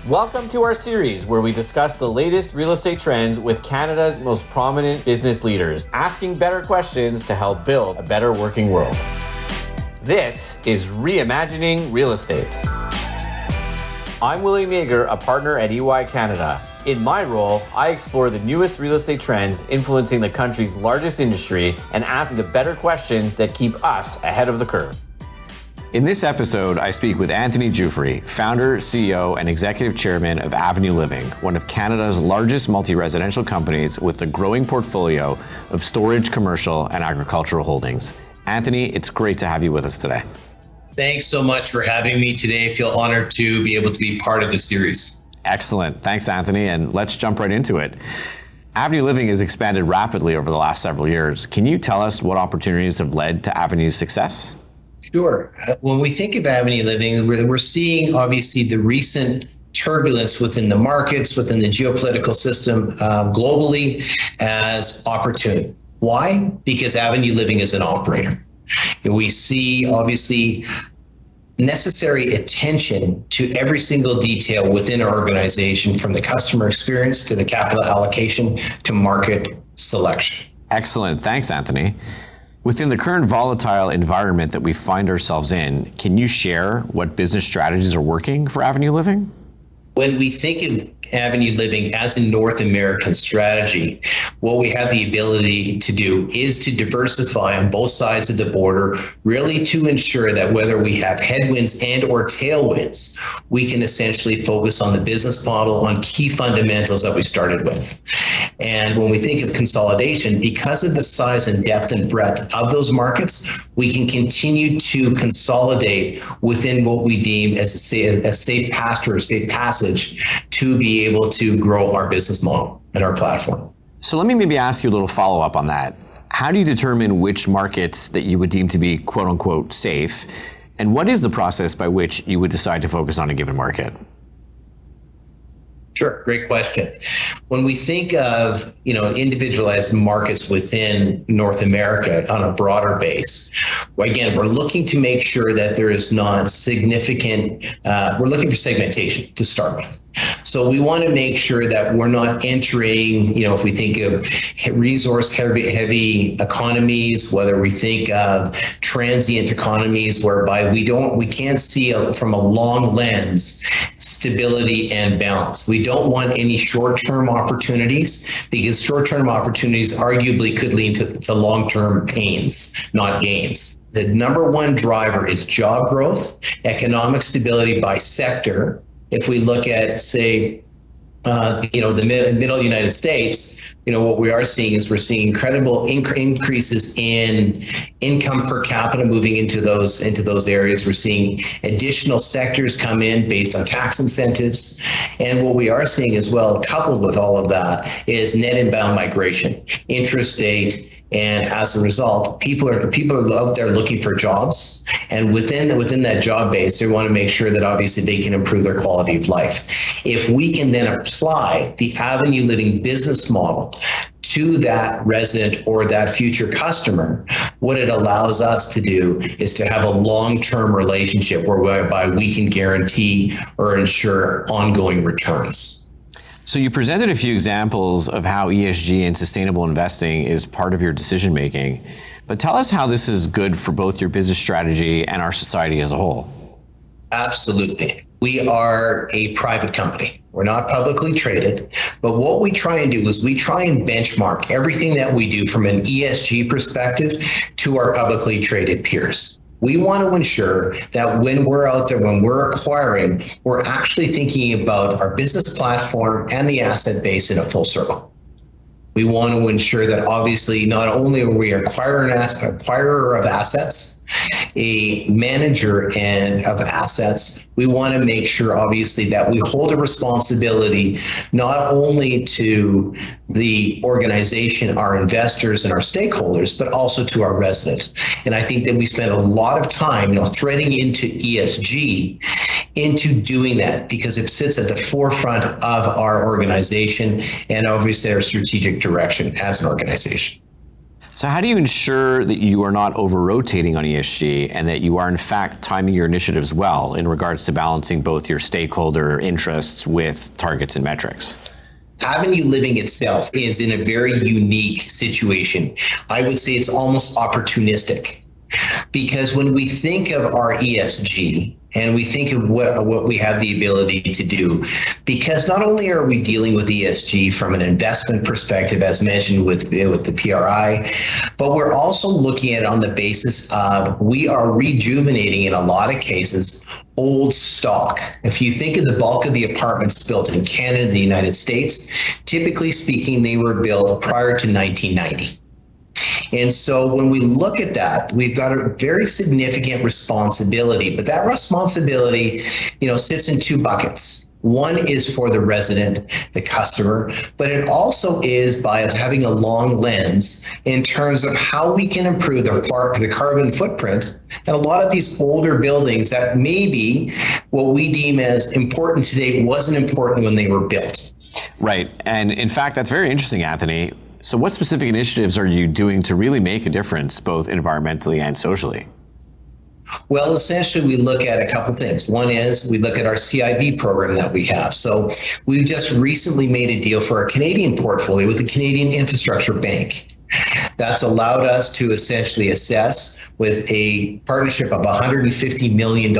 Welcome to our series where we discuss the latest real estate trends with Canada's most prominent business leaders, asking better questions to help build a better working world. This is REImagining Real Estate. I'm William Yeager, a partner at EY Canada. In my role, I explore the newest real estate trends influencing the country's largest industry and ask the better questions that keep us ahead of the curve. In this episode, I speak with Anthony Giuffre, founder, CEO, and executive chairman of Avenue Living, one of Canada's largest multi-residential companies with a growing portfolio of storage, commercial, and agricultural holdings. Anthony, it's great to have you with us today. Thanks so much for having me today. I feel honored to be able to be part of the series. Excellent. Thanks, Anthony. And let's jump right into it. Avenue Living has expanded rapidly over the last several years. Can you tell us what opportunities have led to Avenue's success? Sure. When we think of Avenue Living, we're seeing obviously the recent turbulence within the markets, within the geopolitical system globally as opportunity. Why? Because Avenue Living is an operator. We see obviously necessary attention to every single detail within our organization, from the customer experience to the capital allocation to market selection. Excellent. Thanks, Anthony. Within the current volatile environment that we find ourselves in, can you share what business strategies are working for Avenue Living? When we think of Avenue Living as a North American strategy, what we have the ability to do is to diversify on both sides of the border, really to ensure that whether we have headwinds and or tailwinds, we can essentially focus on the business model, on key fundamentals that we started with. And when we think of consolidation, because of the size and depth and breadth of those markets, we can continue to consolidate within what we deem as a safe pasture, a safe passage to be able to grow our business model and our platform. So let me maybe ask you a little follow-up on that. How do you determine which markets that you would deem to be quote unquote safe? And what is the process by which you would decide to focus on a given market? Sure, great question. When we think of individualized markets within North America on a broader base, again, we're looking to make sure that there is not significant. We're looking for segmentation to start with. So we want to make sure that we're not entering. If we think of resource heavy economies, whether we think of transient economies, whereby we can't see from a long lens stability and balance. We don't want any short-term opportunities, because short-term opportunities arguably could lead to long-term pains, not gains. The number one driver is job growth, economic stability by sector. If we look at, say, the middle United States, what we are seeing is we're seeing incredible increases in income per capita moving into those areas. We're seeing additional sectors come in based on tax incentives. And what we are seeing as well, coupled with all of that, is net inbound migration, intrastate. And as a result, people are out there looking for jobs. And within that job base, they want to make sure that obviously they can improve their quality of life. If we can then apply the Avenue Living business model to that resident or that future customer, what it allows us to do is to have a long-term relationship whereby we can guarantee or ensure ongoing returns. So you presented a few examples of how ESG and sustainable investing is part of your decision making, but tell us how this is good for both your business strategy and our society as a whole. Absolutely. We are a private company. We're not publicly traded, but what we try and do is we try and benchmark everything that we do from an ESG perspective to our publicly traded peers. We want to ensure that when we're out there, when we're acquiring, we're actually thinking about our business platform and the asset base in a full circle. We want to ensure that obviously not only are we acquirer of assets, a manager of assets, we want to make sure obviously that we hold a responsibility not only to the organization, our investors and our stakeholders, but also to our residents. And I think that we spend a lot of time threading into ESG into doing that, because it sits at the forefront of our organization and obviously our strategic direction as an organization. So how do you ensure that you are not over-rotating on ESG and that you are in fact timing your initiatives well in regards to balancing both your stakeholder interests with targets and metrics? Avenue Living itself is in a very unique situation. I would say it's almost opportunistic, because when we think of our ESG and we think of what we have the ability to do, because not only are we dealing with ESG from an investment perspective, as mentioned with the PRI, but we're also looking at it on the basis of we are rejuvenating, in a lot of cases, old stock. If you think of the bulk of the apartments built in Canada, the United States, typically speaking, they were built prior to 1990. And so when we look at that, we've got a very significant responsibility, but that responsibility, sits in two buckets. One is for the resident, the customer, but it also is by having a long lens in terms of how we can improve the carbon footprint. And a lot of these older buildings that maybe what we deem as important today wasn't important when they were built. Right. And in fact, that's very interesting, Anthony. So what specific initiatives are you doing to really make a difference, both environmentally and socially? Well, essentially, we look at a couple things. One is we look at our CIB program that we have. So we just recently made a deal for our Canadian portfolio with the Canadian Infrastructure Bank. That's allowed us to essentially assess, with a partnership of $150 million,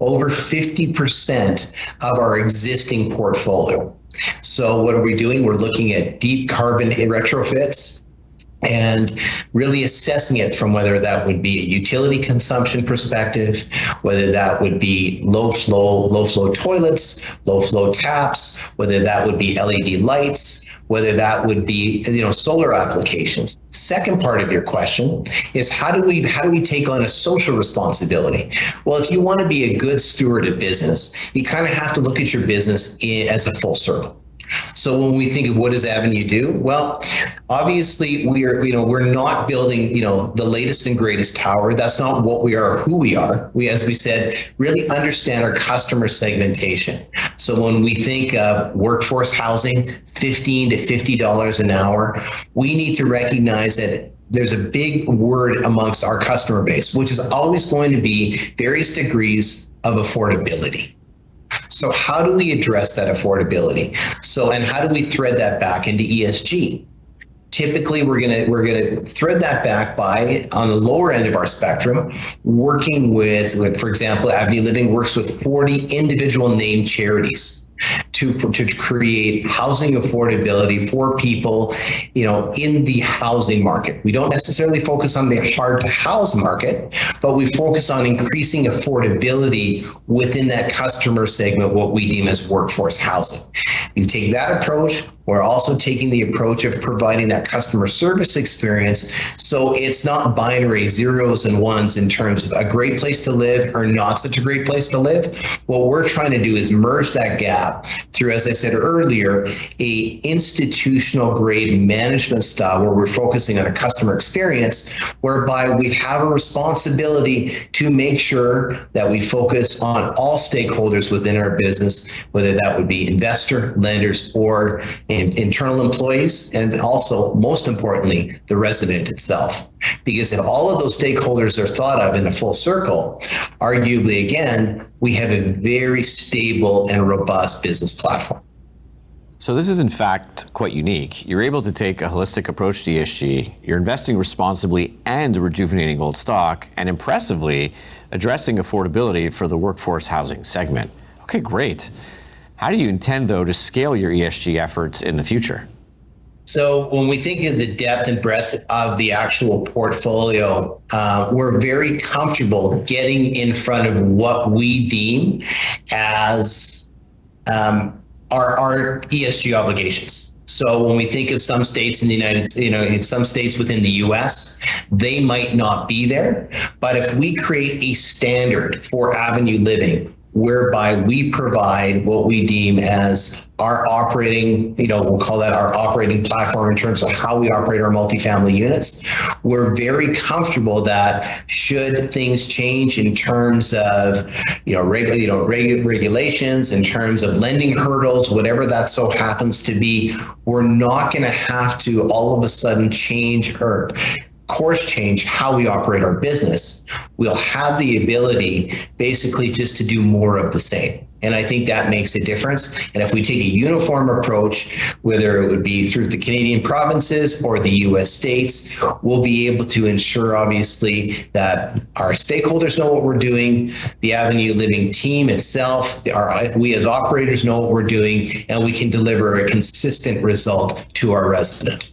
over 50% of our existing portfolio. So what are we doing? We're looking at deep carbon retrofits and really assessing it from whether that would be a utility consumption perspective, whether that would be low flow toilets, low flow taps, whether that would be LED lights, whether that would be solar applications. Second part of your question is how do we take on a social responsibility? Well, if you want to be a good steward of business, you kind of have to look at your business as a full circle. So when we think of what does Avenue do? Well, obviously we're not building, the latest and greatest tower. That's not what we are or who we are. We, as we said, really understand our customer segmentation. So when we think of workforce housing, $15 to $50 an hour, we need to recognize that there's a big word amongst our customer base, which is always going to be various degrees of affordability. So how do we address that affordability? And how do we thread that back into ESG? Typically, we're gonna thread that back by, on the lower end of our spectrum, working with, for example, Avenue Living works with 40 individual named charities to create housing affordability for people, in the housing market. We don't necessarily focus on the hard to house market, but we focus on increasing affordability within that customer segment, what we deem as workforce housing. You take that approach. We're also taking the approach of providing that customer service experience, so it's not binary zeros and ones in terms of a great place to live or not such a great place to live. What we're trying to do is merge that gap through, as I said earlier, a institutional grade management style where we're focusing on a customer experience, whereby we have a responsibility to make sure that we focus on all stakeholders within our business, whether that would be investor, lenders, or internal employees, and also, most importantly, the resident itself. Because if all of those stakeholders are thought of in a full circle, arguably, again, we have a very stable and robust business platform. So this is in fact quite unique. You're able to take a holistic approach to ESG, you're investing responsibly and rejuvenating old stock, and impressively addressing affordability for the workforce housing segment. Okay, great. How do you intend, though, to scale your ESG efforts in the future? So when we think of the depth and breadth of the actual portfolio, we're very comfortable getting in front of what we deem as our ESG obligations. So when we think of some states in the United States, in some states within the US, they might not be there. But if we create a standard for Avenue Living, whereby we provide what we deem as our operating, we'll call that our operating platform in terms of how we operate our multifamily units. We're very comfortable that should things change in terms of, regulations, in terms of lending hurdles, whatever that so happens to be, we're not going to have to all of a sudden change or course change how we operate our business. We'll have the ability basically just to do more of the same. And I think that makes a difference. And if we take a uniform approach, whether it would be through the Canadian provinces or the US states, we'll be able to ensure, obviously, that our stakeholders know what we're doing, the Avenue Living team itself, we as operators know what we're doing, and we can deliver a consistent result to our resident.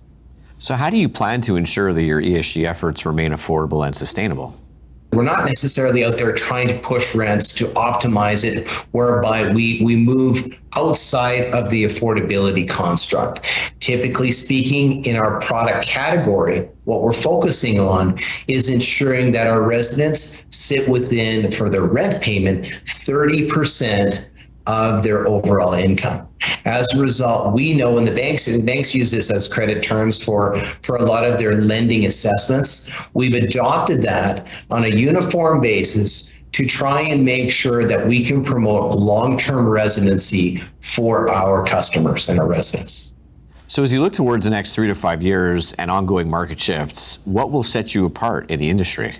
So how do you plan to ensure that your ESG efforts remain affordable and sustainable? We're not necessarily out there trying to push rents to optimize it, whereby we move outside of the affordability construct. Typically speaking, in our product category, what we're focusing on is ensuring that our residents sit within, for their rent payment, 30% of their overall income. As a result, we know, and the banks use this as credit terms for a lot of their lending assessments. We've adopted that on a uniform basis to try and make sure that we can promote long-term residency for our customers and our residents. So as you look towards the next 3 to 5 years and ongoing market shifts, what will set you apart in the industry?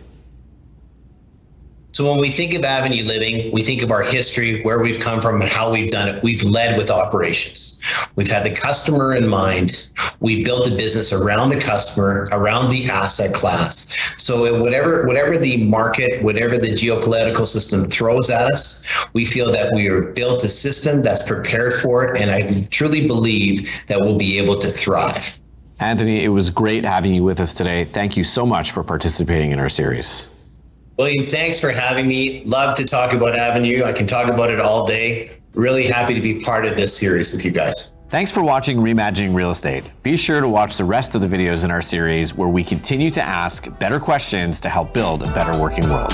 So when we think of Avenue Living, we think of our history, where we've come from and how we've done it. We've led with operations. We've had the customer in mind. We've built a business around the customer, around the asset class. So whatever the market, whatever the geopolitical system throws at us, we feel that we are built a system that's prepared for it. And I truly believe that we'll be able to thrive. Anthony, it was great having you with us today. Thank you so much for participating in our series. William, thanks for having me. Love to talk about Avenue. I can talk about it all day. Really happy to be part of this series with you guys. Thanks for watching REimagining Real Estate. Be sure to watch the rest of the videos in our series where we continue to ask better questions to help build a better working world.